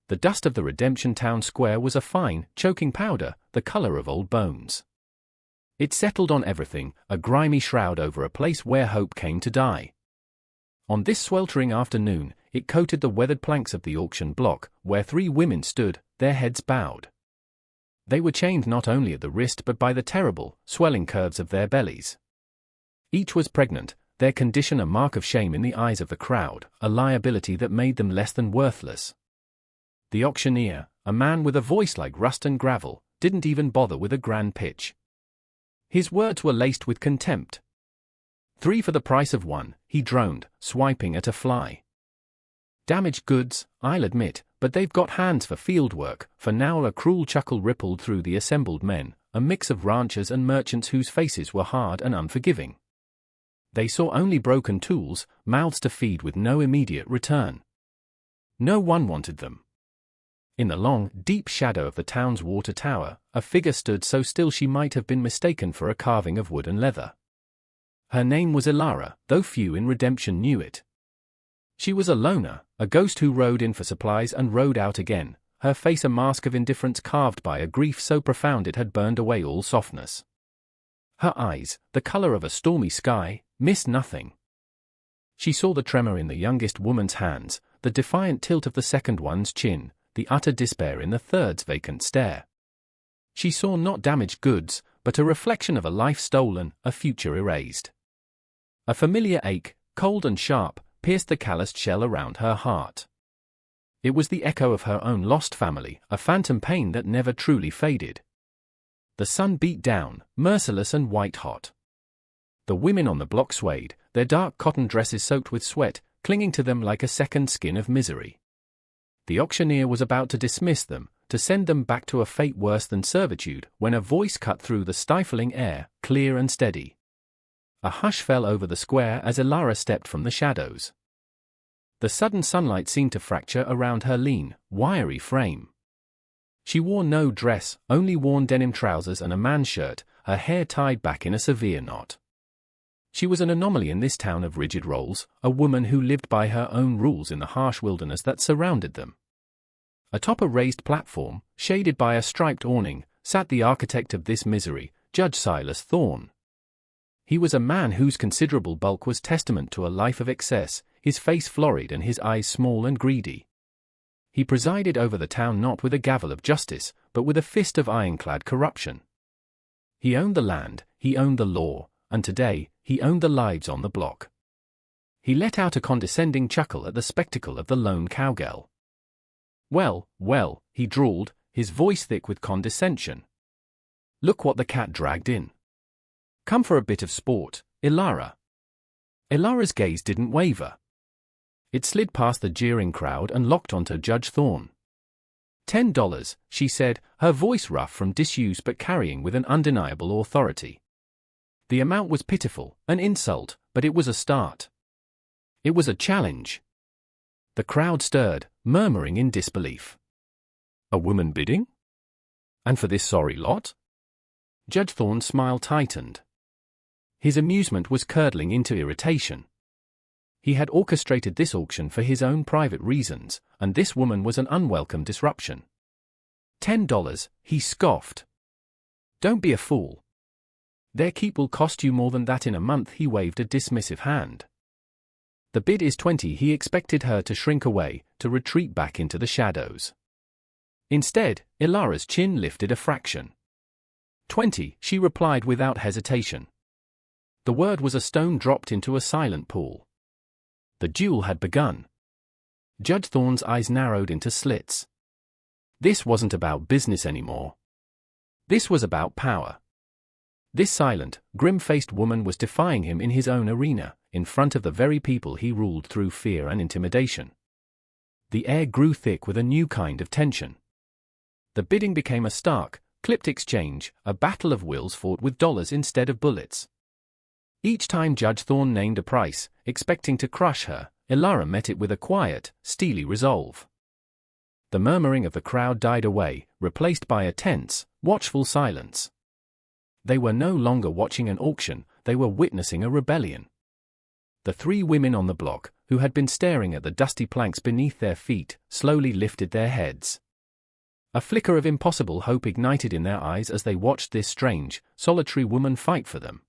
The dust of the Redemption Town Square was a fine, choking powder, the color of old bones. It settled on everything, a grimy shroud over a place where hope came to die. On this sweltering afternoon, it coated the weathered planks of the auction block, where 3 women stood, their heads bowed. They were chained not only at the wrist but by the terrible, swelling curves of their bellies. Each was pregnant, their condition a mark of shame in the eyes of the crowd, a liability that made them less than worthless. The auctioneer, a man with a voice like rust and gravel, didn't even bother with a grand pitch. His words were laced with contempt. 3 for the price of 1, he droned, swiping at a fly. Damaged goods, I'll admit, but they've got hands for field work. For now a cruel chuckle rippled through the assembled men, a mix of ranchers and merchants whose faces were hard and unforgiving. They saw only broken tools, mouths to feed with no immediate return. No one wanted them. In the long, deep shadow of the town's water tower, a figure stood so still she might have been mistaken for a carving of wood and leather. Her name was Elara, though few in Redemption knew it. She was a loner, a ghost who rode in for supplies and rode out again, her face a mask of indifference carved by a grief so profound it had burned away all softness. Her eyes, the color of a stormy sky, missed nothing. She saw the tremor in the youngest woman's hands, the defiant tilt of the second one's chin, the utter despair in the third's vacant stare. She saw not damaged goods, but a reflection of a life stolen, a future erased. A familiar ache, cold and sharp, pierced the calloused shell around her heart. It was the echo of her own lost family, a phantom pain that never truly faded. The sun beat down, merciless and white-hot. The women on the block swayed, their dark cotton dresses soaked with sweat, clinging to them like a second skin of misery. The auctioneer was about to dismiss them, to send them back to a fate worse than servitude, when a voice cut through the stifling air, clear and steady. A hush fell over the square as Elara stepped from the shadows. The sudden sunlight seemed to fracture around her lean, wiry frame. She wore no dress, only worn denim trousers and a man's shirt, her hair tied back in a severe knot. She was an anomaly in this town of rigid roles, a woman who lived by her own rules in the harsh wilderness that surrounded them. Atop a raised platform, shaded by a striped awning, sat the architect of this misery, Judge Silas Thorne. He was a man whose considerable bulk was testament to a life of excess, his face florid and his eyes small and greedy. He presided over the town not with a gavel of justice, but with a fist of ironclad corruption. He owned the land, he owned the law, and today, he owned the lives on the block. He let out a condescending chuckle at the spectacle of the lone cowgirl. Well, well, he drawled, his voice thick with condescension. Look what the cat dragged in. Come for a bit of sport, Elara. Elara's gaze didn't waver. It slid past the jeering crowd and locked onto Judge Thorne. $10, she said, her voice rough from disuse but carrying with an undeniable authority. The amount was pitiful, an insult, but it was a start. It was a challenge. The crowd stirred, murmuring in disbelief. A woman bidding? And for this sorry lot? Judge Thorne's smile tightened. His amusement was curdling into irritation. He had orchestrated this auction for his own private reasons, and this woman was an unwelcome disruption. $10, he scoffed. Don't be a fool. Their keep will cost you more than that in a month. He waved a dismissive hand. The bid is $20. He expected her to shrink away, to retreat back into the shadows. Instead, Elara's chin lifted a fraction. $20, she replied without hesitation. The word was a stone dropped into a silent pool. The duel had begun. Judge Thorne's eyes narrowed into slits. This wasn't about business anymore. This was about power. This silent, grim-faced woman was defying him in his own arena, in front of the very people he ruled through fear and intimidation. The air grew thick with a new kind of tension. The bidding became a stark, clipped exchange, a battle of wills fought with dollars instead of bullets. Each time Judge Thorne named a price, expecting to crush her, Elara met it with a quiet, steely resolve. The murmuring of the crowd died away, replaced by a tense, watchful silence. They were no longer watching an auction, they were witnessing a rebellion. The 3 women on the block, who had been staring at the dusty planks beneath their feet, slowly lifted their heads. A flicker of impossible hope ignited in their eyes as they watched this strange, solitary woman fight for them.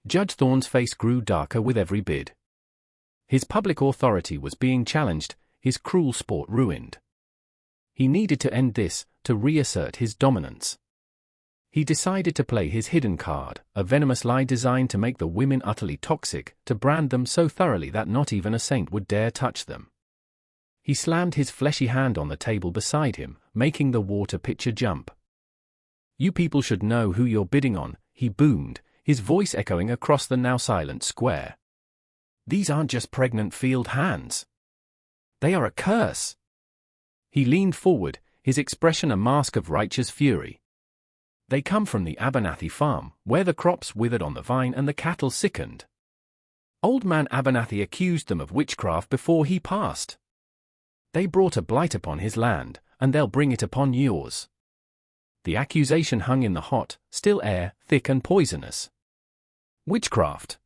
Judge Thorne's face grew darker with every bid. His public authority was being challenged, his cruel sport ruined. He needed to end this, to reassert his dominance. He decided to play his hidden card, a venomous lie designed to make the women utterly toxic, to brand them so thoroughly that not even a saint would dare touch them. He slammed his fleshy hand on the table beside him, making the water pitcher jump. "You people should know who you're bidding on," he boomed, his voice echoing across the now silent square. "These aren't just pregnant field hands. They are a curse." He leaned forward, his expression a mask of righteous fury. "They come from the Abernathy farm, where the crops withered on the vine and the cattle sickened. Old man Abernathy accused them of witchcraft before he passed. They brought a blight upon his land, and they'll bring it upon yours." The accusation hung in the hot, still air, thick and poisonous. Witchcraft.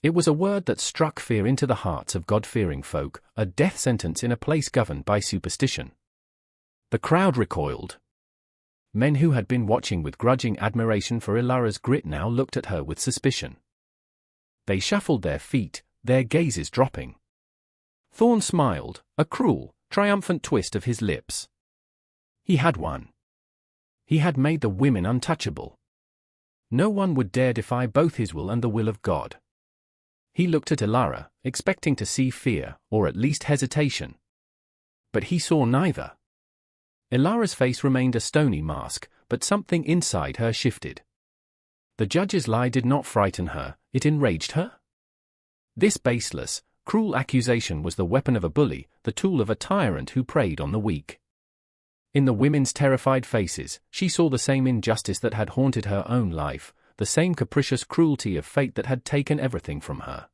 It was a word that struck fear into the hearts of God-fearing folk, a death sentence in a place governed by superstition. The crowd recoiled. Men who had been watching with grudging admiration for Ilara's grit now looked at her with suspicion. They shuffled their feet, their gazes dropping. Thorne smiled, a cruel, triumphant twist of his lips. He had won. He had made the women untouchable. No one would dare defy both his will and the will of God. He looked at Ilara, expecting to see fear, or at least hesitation. But he saw neither. Ilara's face remained a stony mask, but something inside her shifted. The judge's lie did not frighten her, it enraged her. This baseless, cruel accusation was the weapon of a bully, the tool of a tyrant who preyed on the weak. In the women's terrified faces, she saw the same injustice that had haunted her own life, the same capricious cruelty of fate that had taken everything from her.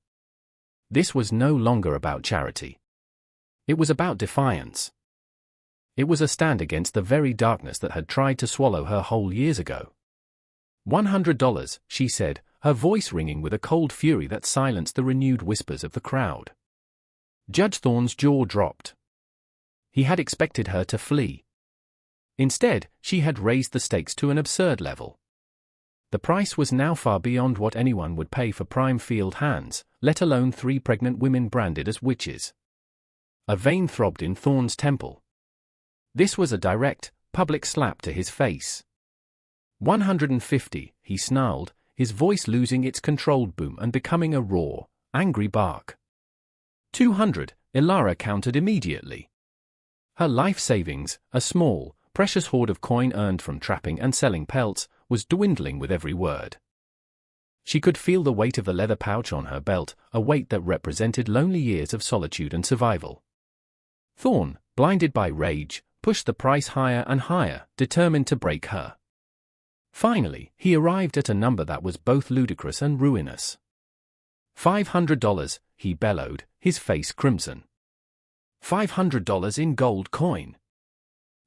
This was no longer about charity. It was about defiance. It was a stand against the very darkness that had tried to swallow her whole years ago. $100, she said, her voice ringing with a cold fury that silenced the renewed whispers of the crowd. Judge Thorne's jaw dropped. He had expected her to flee. Instead, she had raised the stakes to an absurd level. The price was now far beyond what anyone would pay for prime field hands, let alone 3 pregnant women branded as witches. A vein throbbed in Thorne's temple. This was a direct, public slap to his face. 150, he snarled, his voice losing its controlled boom and becoming a raw, angry bark. 200, Ilara countered immediately. Her life savings, a small, precious hoard of coin earned from trapping and selling pelts, was dwindling with every word. She could feel the weight of the leather pouch on her belt, a weight that represented lonely years of solitude and survival. Thorne, blinded by rage, pushed the price higher and higher, determined to break her. Finally, he arrived at a number that was both ludicrous and ruinous. $500, he bellowed, his face crimson. $500 in gold coin.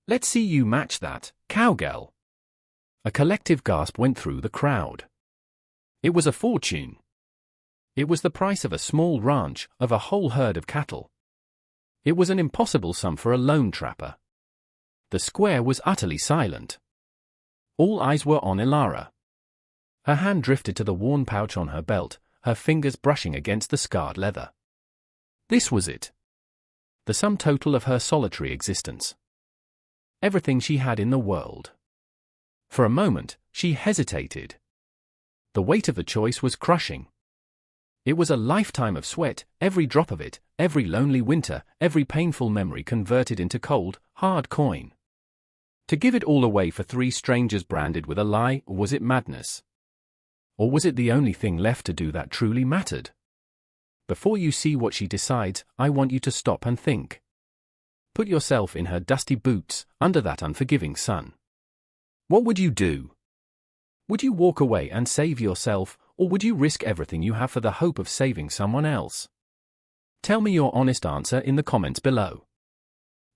Let's see you match that, cowgirl. A collective gasp went through the crowd. It was a fortune. It was the price of a small ranch, of a whole herd of cattle. It was an impossible sum for a lone trapper. The square was utterly silent. All eyes were on Ilara. Her hand drifted to the worn pouch on her belt, her fingers brushing against the scarred leather. This was it. The sum total of her solitary existence. Everything she had in the world. For a moment, she hesitated. The weight of the choice was crushing. It was a lifetime of sweat, every drop of it, every lonely winter, every painful memory converted into cold, hard coin. To give it all away for 3 strangers branded with a lie, or was it madness? Or was it the only thing left to do that truly mattered? Before you see what she decides, I want you to stop and think. Put yourself in her dusty boots, under that unforgiving sun. What would you do? Would you walk away and save yourself, or would you risk everything you have for the hope of saving someone else? Tell me your honest answer in the comments below.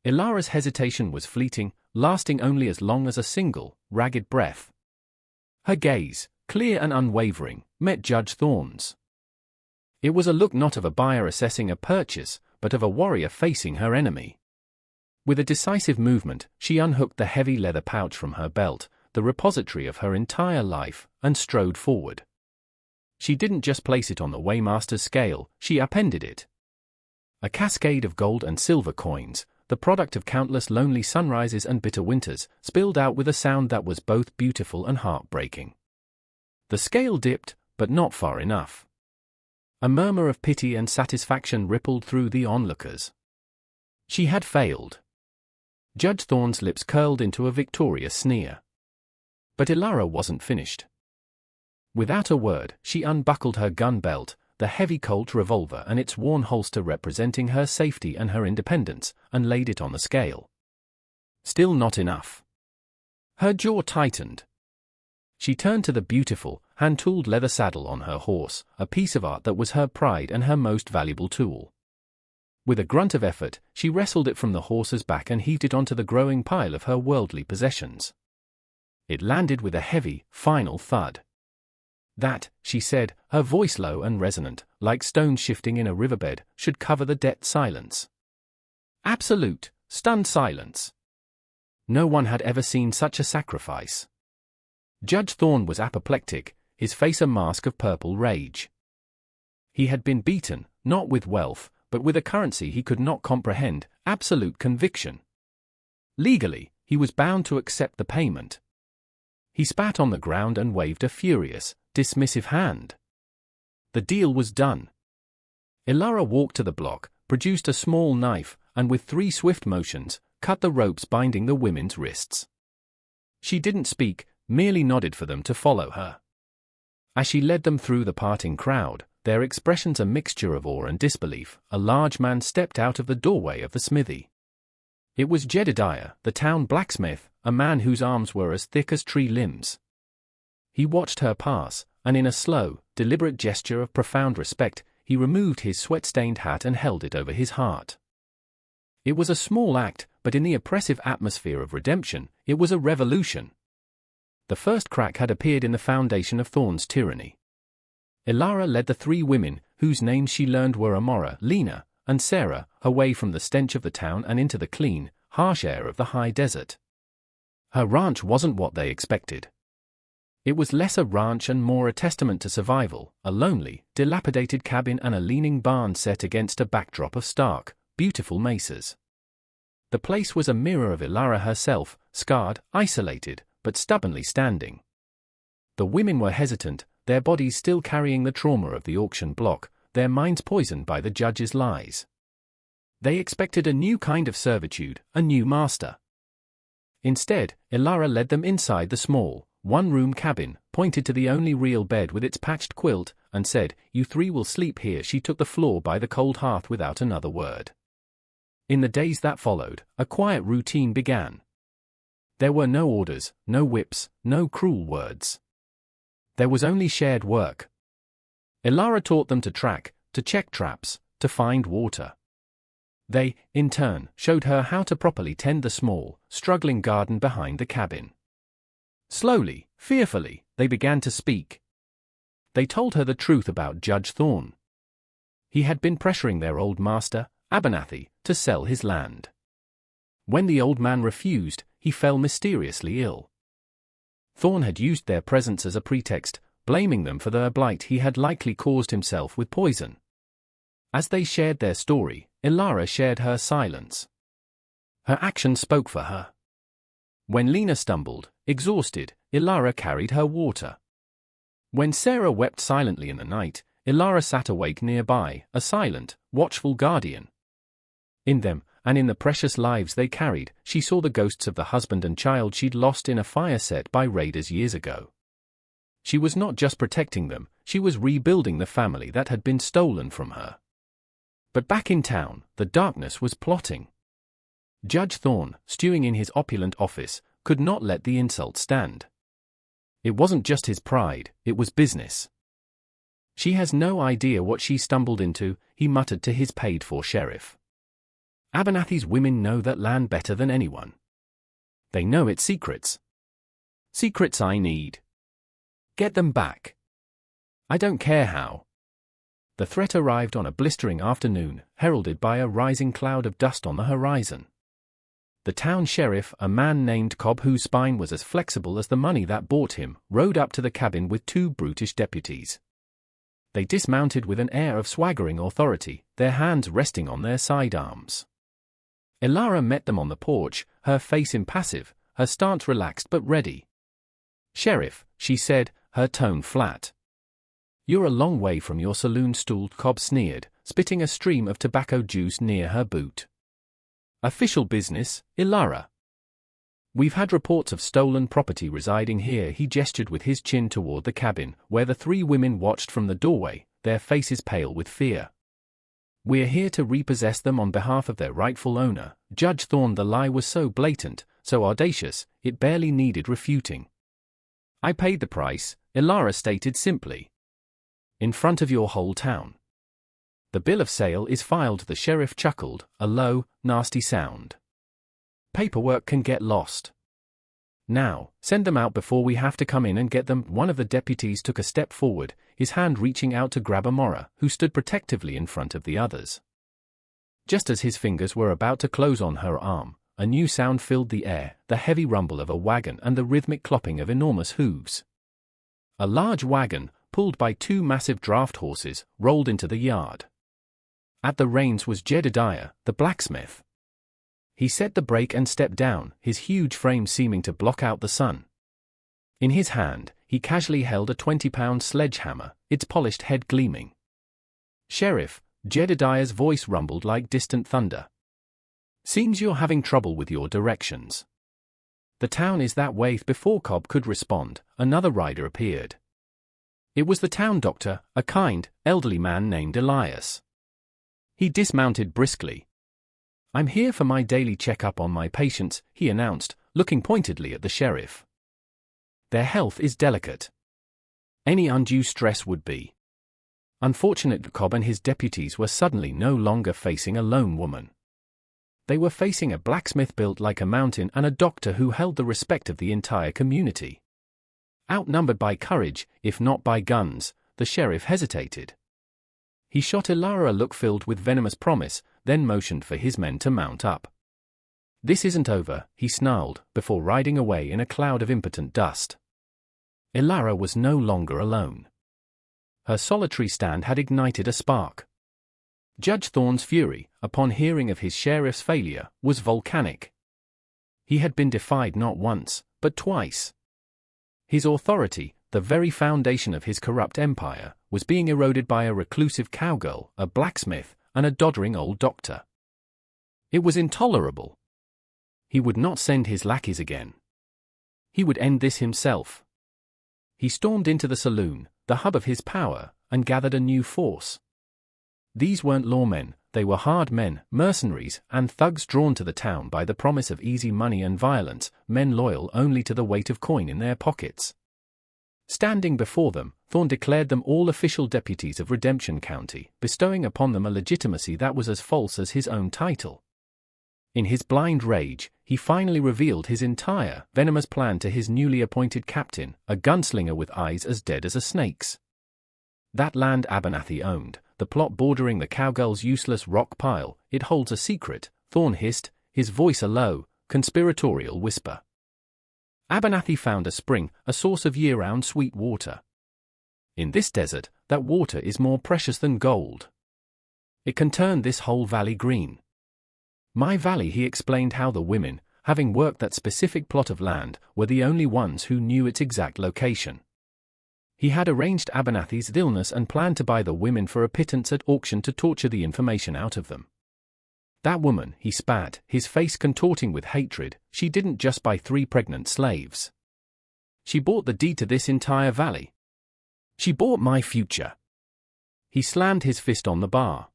Ilara's hesitation was fleeting, lasting only as long as a single, ragged breath. Her gaze, clear and unwavering, met Judge Thorne's. It was a look not of a buyer assessing a purchase, but of a warrior facing her enemy. With a decisive movement, she unhooked the heavy leather pouch from her belt, the repository of her entire life, and strode forward. She didn't just place it on the weighmaster's scale, she upended it. A cascade of gold and silver coins, the product of countless lonely sunrises and bitter winters, spilled out with a sound that was both beautiful and heartbreaking. The scale dipped, but not far enough. A murmur of pity and satisfaction rippled through the onlookers. She had failed. Judge Thorne's lips curled into a victorious sneer. But Ilara wasn't finished. Without a word, she unbuckled her gun belt, the heavy Colt revolver and its worn holster representing her safety and her independence, and laid it on the scale. Still not enough. Her jaw tightened. She turned to the beautiful, hand-tooled leather saddle on her horse, a piece of art that was her pride and her most valuable tool. With a grunt of effort, she wrestled it from the horse's back and heaved it onto the growing pile of her worldly possessions. It landed with a heavy, final thud. That, she said, her voice low and resonant, like stones shifting in a riverbed, should cover the dead silence. Absolute, stunned silence. No one had ever seen such a sacrifice. Judge Thorne was apoplectic, his face a mask of purple rage. He had been beaten, not with wealth, but with a currency he could not comprehend, absolute conviction. Legally, he was bound to accept the payment. He spat on the ground and waved a furious, dismissive hand. The deal was done. Ilara walked to the block, produced a small knife, and with 3 swift motions, cut the ropes binding the women's wrists. She didn't speak, merely nodded for them to follow her. As she led them through the parting crowd, their expressions a mixture of awe and disbelief, a large man stepped out of the doorway of the smithy. It was Jedediah, the town blacksmith, a man whose arms were as thick as tree limbs. He watched her pass, and in a slow, deliberate gesture of profound respect, he removed his sweat-stained hat and held it over his heart. It was a small act, but in the oppressive atmosphere of redemption, it was a revolution. The first crack had appeared in the foundation of Thorne's tyranny. Ilara led the 3 women, whose names she learned were Amora, Lena, and Sarah, away from the stench of the town and into the clean, harsh air of the high desert. Her ranch wasn't what they expected. It was less a ranch and more a testament to survival, a lonely, dilapidated cabin and a leaning barn set against a backdrop of stark, beautiful mesas. The place was a mirror of Ilara herself, scarred, isolated, but stubbornly standing. The women were hesitant, their bodies still carrying the trauma of the auction block, their minds poisoned by the judge's lies. They expected a new kind of servitude, a new master. Instead, Ilara led them inside the small, one-room cabin, pointed to the only real bed with its patched quilt, and said, "You 3 will sleep here." She took the floor by the cold hearth without another word. In the days that followed, a quiet routine began. There were no orders, no whips, no cruel words. There was only shared work. Ilara taught them to track, to check traps, to find water. They, in turn, showed her how to properly tend the small, struggling garden behind the cabin. Slowly, fearfully, they began to speak. They told her the truth about Judge Thorne. He had been pressuring their old master, Abernathy, to sell his land. When the old man refused, he fell mysteriously ill. Thorne had used their presence as a pretext, blaming them for their blight. He had likely caused himself with poison. As they shared their story, Ilara shared her silence. Her action spoke for her. When Lena stumbled, exhausted, Ilara carried her water. When Sarah wept silently in the night, Ilara sat awake nearby, a silent, watchful guardian. In them, and in the precious lives they carried, she saw the ghosts of the husband and child she'd lost in a fire set by raiders years ago. She was not just protecting them, she was rebuilding the family that had been stolen from her. But back in town, the darkness was plotting. Judge Thorne, stewing in his opulent office, could not let the insult stand. It wasn't just his pride, it was business. "She has no idea what she stumbled into," he muttered to his paid-for sheriff. "Abernathy's women know that land better than anyone. They know its secrets. Secrets I need. Get them back. I don't care how." The threat arrived on a blistering afternoon, heralded by a rising cloud of dust on the horizon. The town sheriff, a man named Cobb whose spine was as flexible as the money that bought him, rode up to the cabin with 2 brutish deputies. They dismounted with an air of swaggering authority, their hands resting on their sidearms. Ilara met them on the porch, her face impassive, her stance relaxed but ready. "Sheriff," she said, her tone flat. "You're a long way from your saloon stool," Cobb sneered, spitting a stream of tobacco juice near her boot. "Official business, Ilara. We've had reports of stolen property residing here." He gestured with his chin toward the cabin, where the 3 women watched from the doorway, their faces pale with fear. "We're here to repossess them on behalf of their rightful owner." Judge Thorne. The lie was so blatant, so audacious, it barely needed refuting. "I paid the price," Ilara stated simply. "In front of your whole town. The bill of sale is filed." The sheriff chuckled, a low, nasty sound. "Paperwork can get lost. Now, send them out before we have to come in and get them." One of the deputies took a step forward, his hand reaching out to grab Amora, who stood protectively in front of the others. Just as his fingers were about to close on her arm, a new sound filled the air, the heavy rumble of a wagon and the rhythmic clopping of enormous hooves. A large wagon, pulled by 2 massive draft horses, rolled into the yard. At the reins was Jedediah, the blacksmith. He set the brake and stepped down, his huge frame seeming to block out the sun. In his hand, he casually held a 20-pound sledgehammer, its polished head gleaming. "Sheriff," Jedediah's voice rumbled like distant thunder. "Seems you're having trouble with your directions. The town is that way." Before Cobb could respond, another rider appeared. It was the town doctor, a kind, elderly man named Elias. He dismounted briskly. "I'm here for my daily checkup on my patients," he announced, looking pointedly at the sheriff. "Their health is delicate. Any undue stress would be unfortunate." Cobb and his deputies were suddenly no longer facing a lone woman. They were facing a blacksmith built like a mountain and a doctor who held the respect of the entire community. Outnumbered by courage, if not by guns, the sheriff hesitated. He shot Ilara a look filled with venomous promise, then motioned for his men to mount up. "This isn't over," he snarled, before riding away in a cloud of impotent dust. Ilara was no longer alone. Her solitary stand had ignited a spark. Judge Thorne's fury, upon hearing of his sheriff's failure, was volcanic. He had been defied not once, but twice. His authority, the very foundation of his corrupt empire, was being eroded by a reclusive cowgirl, a blacksmith, and a doddering old doctor. It was intolerable. He would not send his lackeys again. He would end this himself. He stormed into the saloon, the hub of his power, and gathered a new force. These weren't lawmen, they were hard men, mercenaries, and thugs drawn to the town by the promise of easy money and violence, men loyal only to the weight of coin in their pockets. Standing before them, Thorne declared them all official deputies of Redemption County, bestowing upon them a legitimacy that was as false as his own title. In his blind rage, he finally revealed his entire, venomous plan to his newly appointed captain, a gunslinger with eyes as dead as a snake's. That land Abernathy owned, the plot bordering the cowgirl's useless rock pile, it holds a secret, Thorne hissed, his voice a low, conspiratorial whisper. Abernathy found a spring, a source of year-round sweet water. In this desert, that water is more precious than gold. It can turn this whole valley green. My valley. He explained how the women, having worked that specific plot of land, were the only ones who knew its exact location. He had arranged Abernathy's illness and planned to buy the women for a pittance at auction to torture the information out of them. That woman, he spat, his face contorting with hatred, she didn't just buy 3 pregnant slaves. She bought the deed to this entire valley. She bought my future. He slammed his fist on the bar.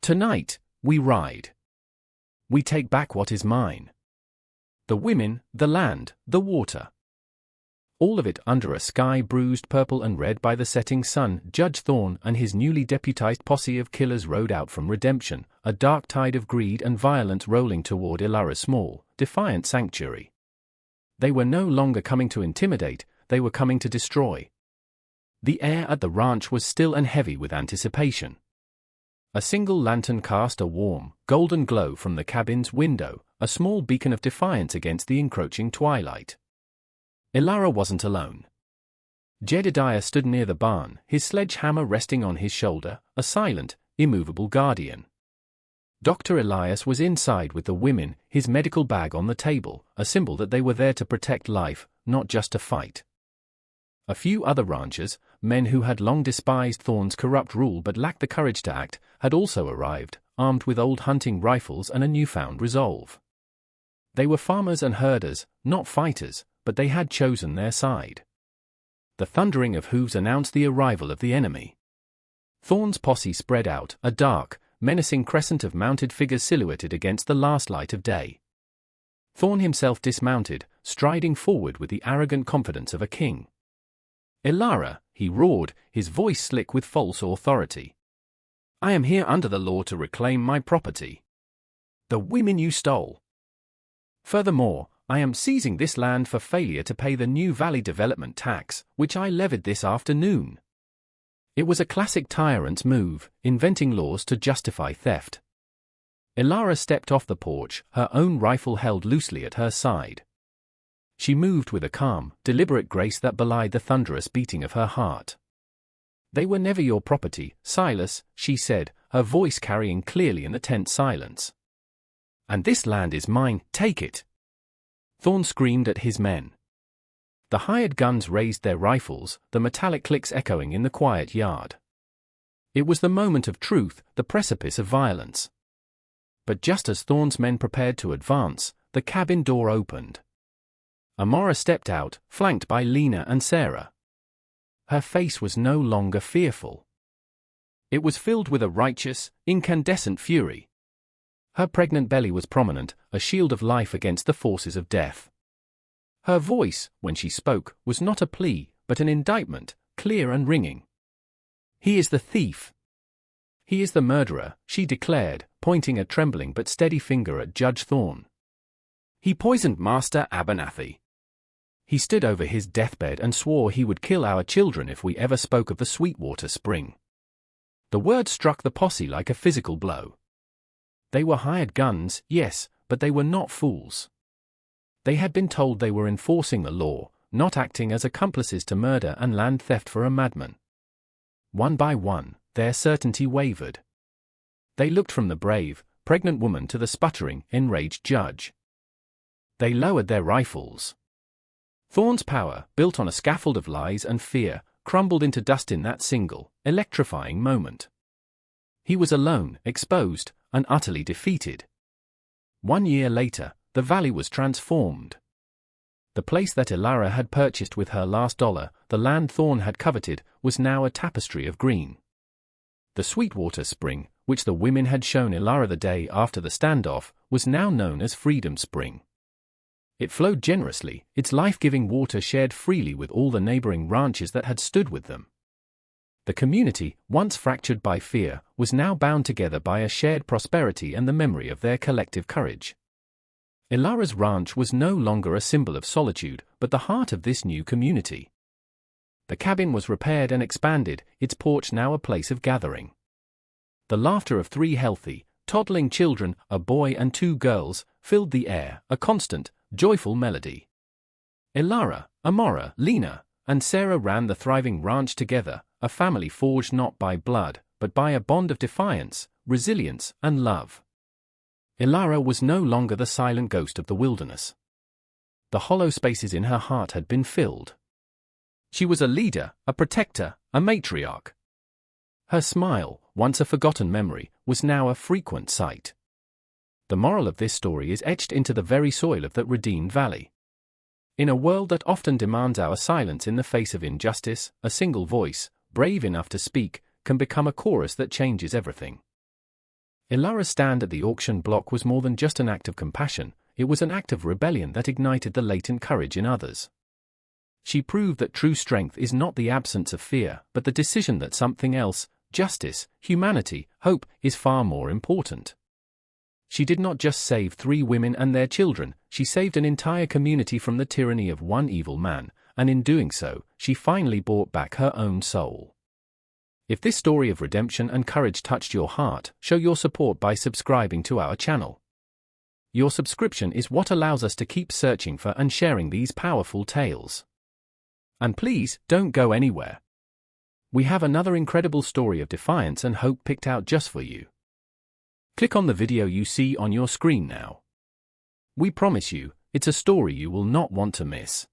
Tonight, we ride. We take back what is mine. The women, the land, the water. All of it under a sky bruised purple and red by the setting sun. Judge Thorne and his newly deputized posse of killers rode out from Redemption, a dark tide of greed and violence rolling toward Ilara's small, defiant sanctuary. They were no longer coming to intimidate, they were coming to destroy. The air at the ranch was still and heavy with anticipation. A single lantern cast a warm, golden glow from the cabin's window, a small beacon of defiance against the encroaching twilight. Ilara wasn't alone. Jedediah stood near the barn, his sledgehammer resting on his shoulder, a silent, immovable guardian. Dr. Elias was inside with the women, his medical bag on the table, a symbol that they were there to protect life, not just to fight. A few other ranchers, men who had long despised Thorne's corrupt rule but lacked the courage to act, had also arrived, armed with old hunting rifles and a newfound resolve. They were farmers and herders, not fighters, but they had chosen their side. The thundering of hooves announced the arrival of the enemy. Thorne's posse spread out, a dark, menacing crescent of mounted figures silhouetted against the last light of day. Thorne himself dismounted, striding forward with the arrogant confidence of a king. "Ilara," he roared, his voice slick with false authority. "I am here under the law to reclaim my property. The women you stole. Furthermore, I am seizing this land for failure to pay the new valley development tax, which I levied this afternoon." It was a classic tyrant's move, inventing laws to justify theft. Ilara stepped off the porch, her own rifle held loosely at her side. She moved with a calm, deliberate grace that belied the thunderous beating of her heart. "They were never your property, Silas," she said, her voice carrying clearly in the tense silence. "And this land is mine, take it!" Thorne screamed at his men. The hired guns raised their rifles, the metallic clicks echoing in the quiet yard. It was the moment of truth, the precipice of violence. But just as Thorne's men prepared to advance, the cabin door opened. Amora stepped out, flanked by Lena and Sarah. Her face was no longer fearful. It was filled with a righteous, incandescent fury. Her pregnant belly was prominent, a shield of life against the forces of death. Her voice, when she spoke, was not a plea, but an indictment, clear and ringing. "He is the thief. He is the murderer," she declared, pointing a trembling but steady finger at Judge Thorne. "He poisoned Master Abernathy. He stood over his deathbed and swore he would kill our children if we ever spoke of the Sweetwater Spring." The word struck the posse like a physical blow. They were hired guns, yes, but they were not fools. They had been told they were enforcing the law, not acting as accomplices to murder and land theft for a madman. One by one, their certainty wavered. They looked from the brave, pregnant woman to the sputtering, enraged judge. They lowered their rifles. Thorne's power, built on a scaffold of lies and fear, crumbled into dust in that single, electrifying moment. He was alone, exposed, and utterly defeated. 1 year later, the valley was transformed. The place that Ilara had purchased with her last dollar, the land Thorne had coveted, was now a tapestry of green. The Sweetwater Spring, which the women had shown Ilara the day after the standoff, was now known as Freedom Spring. It flowed generously, its life-giving water shared freely with all the neighboring ranches that had stood with them. The community, once fractured by fear, was now bound together by a shared prosperity and the memory of their collective courage. Ilara's ranch was no longer a symbol of solitude, but the heart of this new community. The cabin was repaired and expanded, its porch now a place of gathering. The laughter of 3 healthy, toddling children, a boy and 2 girls, filled the air, a constant, joyful melody. Ilara, Amora, Lena, and Sarah ran the thriving ranch together, a family forged not by blood, but by a bond of defiance, resilience, and love. Ilara was no longer the silent ghost of the wilderness. The hollow spaces in her heart had been filled. She was a leader, a protector, a matriarch. Her smile, once a forgotten memory, was now a frequent sight. The moral of this story is etched into the very soil of that redeemed valley. In a world that often demands our silence in the face of injustice, a single voice, brave enough to speak, can become a chorus that changes everything. Ilara's stand at the auction block was more than just an act of compassion, it was an act of rebellion that ignited the latent courage in others. She proved that true strength is not the absence of fear, but the decision that something else, justice, humanity, hope, is far more important. She did not just save 3 women and their children, she saved an entire community from the tyranny of one evil man, and in doing so, she finally bought back her own soul. If this story of redemption and courage touched your heart, show your support by subscribing to our channel. Your subscription is what allows us to keep searching for and sharing these powerful tales. And please, don't go anywhere. We have another incredible story of defiance and hope picked out just for you. Click on the video you see on your screen now. We promise you, it's a story you will not want to miss.